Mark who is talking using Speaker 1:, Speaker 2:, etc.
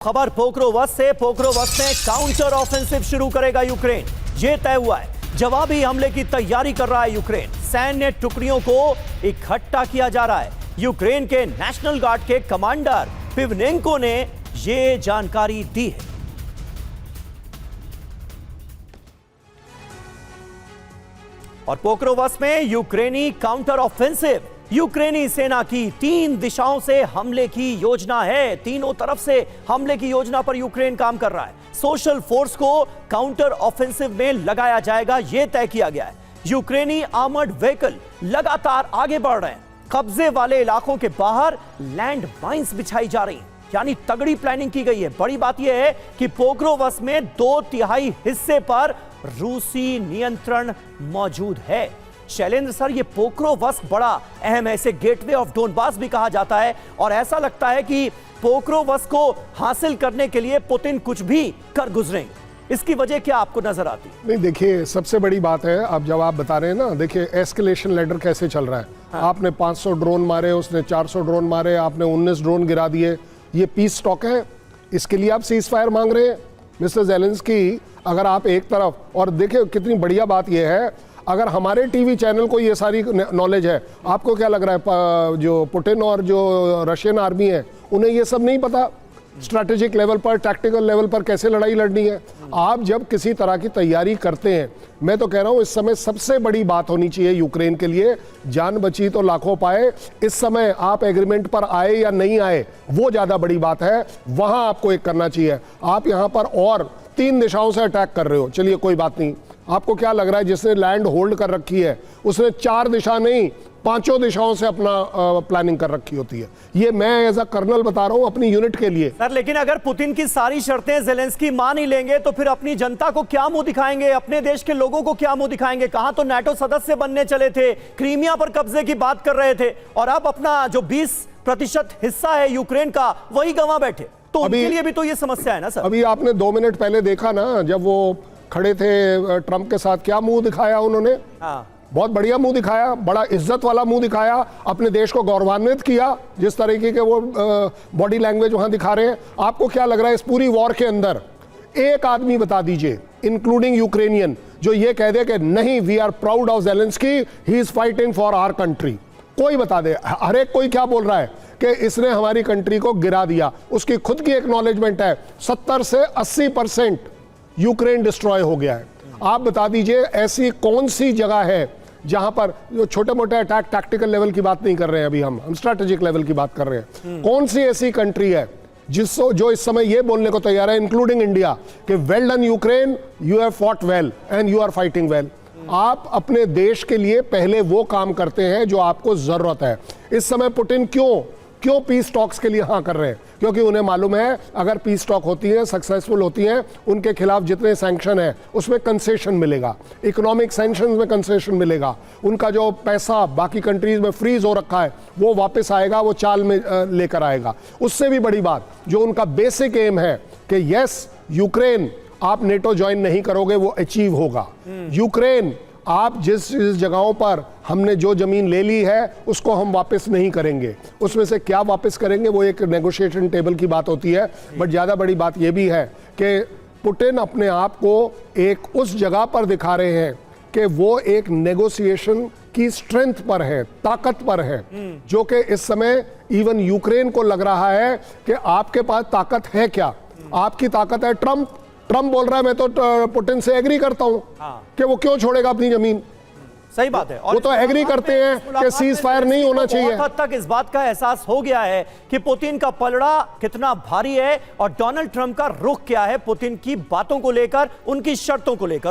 Speaker 1: खबर पोक्रोवस से। पोक्रोवस में काउंटर ऑफेंसिव शुरू करेगा यूक्रेन, यह तय हुआ है। जवाबी हमले की तैयारी कर रहा है यूक्रेन। सैन्य टुकड़ियों को इकट्ठा किया जा रहा है। यूक्रेन के नेशनल गार्ड के कमांडर पिवनेंको ने यह जानकारी दी है। और पोक्रोवस में यूक्रेनी काउंटर ऑफेंसिव, यूक्रेनी सेना की 3 दिशाओं से हमले की योजना है। तीनों तरफ से हमले की योजना पर यूक्रेन काम कर रहा है। सोशल फोर्स को काउंटर ऑफेंसिव में लगाया जाएगा, यह तय किया गया है। यूक्रेनी आर्मर्ड व्हीकल लगातार आगे बढ़ रहे हैं। कब्जे वाले इलाकों के बाहर लैंड माइंस बिछाई जा रही हैं, यानी तगड़ी प्लानिंग की गई है। बड़ी बात यह है कि पोक्रोवस में 2/3 हिस्से पर रूसी नियंत्रण मौजूद है। शैलेंद्र सर, ये पोक्रोवस बड़ा अहम है, इसे गेटवे ऑफ डोनबास भी कहा जाता है, और ऐसा लगता है कि पोक्रोवस को हासिल करने के लिए पुतिन कुछ भी कर गुजरेंगे। इसकी वजह क्या आपको नजर आती?
Speaker 2: नहीं, देखिए, सबसे बड़ी बात है, अब जब आप बता रहे हैं ना, देखिए एस्केलेशन लेडर कैसे चल रहा है। हाँ। आपने 500 ड्रोन मारे, उसने 400 ड्रोन मारे, आपने 19 ड्रोन गिरा दिए। ये पीस स्टॉक है, इसके लिए आप सीज फायर मांग रहे हैं मिस्टर ज़ेलेंस्की। अगर आप एक तरफ, और देखिए कितनी बढ़िया बात यह है, अगर हमारे टीवी चैनल को ये सारी नॉलेज है, आपको क्या लग रहा है जो पुतिन और जो रशियन आर्मी है उन्हें ये सब नहीं पता? स्ट्रैटेजिक लेवल पर, टैक्टिकल लेवल पर कैसे लड़ाई लड़नी है। आप जब किसी तरह की तैयारी करते हैं, मैं तो कह रहा हूं इस समय सबसे बड़ी बात होनी चाहिए यूक्रेन के लिए, जान बची तो लाखों पाए। इस समय आप एग्रीमेंट पर आए या नहीं आए, वो ज्यादा बड़ी बात है। वहां आपको एक करना चाहिए। आप यहां पर और 3 दिशाओं से अटैक कर रहे हो, चलिए कोई बात नहीं। आपको क्या लग रहा है, जिसने लैंड होल्ड कर रखी है उसने 4 दिशा नहीं 5 दिशाओं से अपना प्लानिंग कर रखी होती है। ये मैं एज अ कर्नल बता रहा हूं अपनी यूनिट के लिए।
Speaker 1: सर, लेकिन अगर पुतिन की सारी शर्तें ज़ेलेंस्की मान ही लेंगे तो फिर अपनी जनता को क्या मुंह दिखाएंगे, अपने देश के लोगों को क्या मुंह दिखाएंगे? कहां तो नाटो सदस्य बनने चले थे, क्रीमिया पर कब्जे की बात कर रहे थे, और अब अपना जो 20% हिस्सा है यूक्रेन का वही गंवा बैठे। तो उनके लिए भी तो ये समस्या है ना सर।
Speaker 2: अभी आपने 2 मिनट पहले देखा ना, जब वो खड़े थे ट्रंप के साथ, क्या मुंह दिखाया उन्होंने?
Speaker 1: हाँ।
Speaker 2: बहुत बढ़िया मुंह दिखाया, बड़ा इज्जत वाला मुंह दिखाया, अपने देश को गौरवान्वित किया। जिस तरीके के वो बॉडी लैंग्वेज वहां दिखा रहे हैं, आपको क्या लग रहा है इस पूरी वॉर के अंदर एक आदमी बता दीजिए, इंक्लूडिंग यूक्रेनियन, जो ये कह दे कि नहीं, we are proud of Zelensky, he is fighting for our country? कोई बता दे। हर एक कोई क्या बोल रहा है कि इसने हमारी कंट्री को गिरा दिया। उसकी खुद की एक्नॉलेजमेंट है, 70 से 80% यूक्रेन डिस्ट्रॉय हो गया है। आप बता दीजिए ऐसी कौन सी जगह है जहां पर जो छोटे मोटे अटैक, टैक्टिकल लेवल की बात नहीं कर रहे हैं अभी, हम स्ट्रैटेजिक लेवल की बात कर रहे हैं। कौन सी ऐसी कंट्री है जो इस समय ये बोलने को तैयार है, इंक्लूडिंग इंडिया, कि well done Ukraine, you have fought well and you are fighting well. आप अपने देश के लिए पहले वो काम करते हैं जो आपको जरूरत है। इस समय पुतिन क्यों पीस टॉक्स के लिए हाँ कर रहे हैं? क्योंकि उन्हें मालूम है अगर पीस टॉक होती है, सक्सेसफुल होती हैं, उनके खिलाफ जितने सैंक्शन है उसमें कंसेशन मिलेगा, इकोनॉमिक सैंक्शन में कंसेशन मिलेगा, उनका जो पैसा बाकी कंट्रीज में फ्रीज हो रखा है वो वापस आएगा, वो चाल में लेकर आएगा। उससे भी बड़ी बात, जो उनका बेसिक एम है कि यस यूक्रेन, आप नेटो ज्वाइन नहीं करोगे, वो अचीव होगा। यूक्रेन, आप जिस जगहों पर हमने जो जमीन ले ली है उसको हम वापस नहीं करेंगे। उसमें से क्या वापस करेंगे वो एक नेगोशिएशन टेबल की बात होती है। बट ज़्यादा बड़ी बात यह भी है कि पुतिन अपने आप को एक उस जगह पर दिखा रहे हैं कि वो एक नेगोशिएशन की स्ट्रेंथ पर है, ताकत पर है, जो कि इस समय इवन यूक्रेन को लग रहा है कि आपके पास ताकत है क्या? आपकी ताकत है ट्रंप बोल रहा है मैं तो पुतिन से एग्री करता हूं। हाँ। कि वो क्यों छोड़ेगा अपनी जमीन।
Speaker 1: सही बात है। और
Speaker 2: वो तो एग्री करते हैं कि सीज फायर नहीं होना चाहिए।
Speaker 1: बहुत हद तक इस बात का एहसास हो गया है कि पुतिन का पलड़ा कितना भारी है और डोनाल्ड ट्रंप का रुख क्या है पुतिन की बातों को लेकर, उनकी शर्तों को लेकर।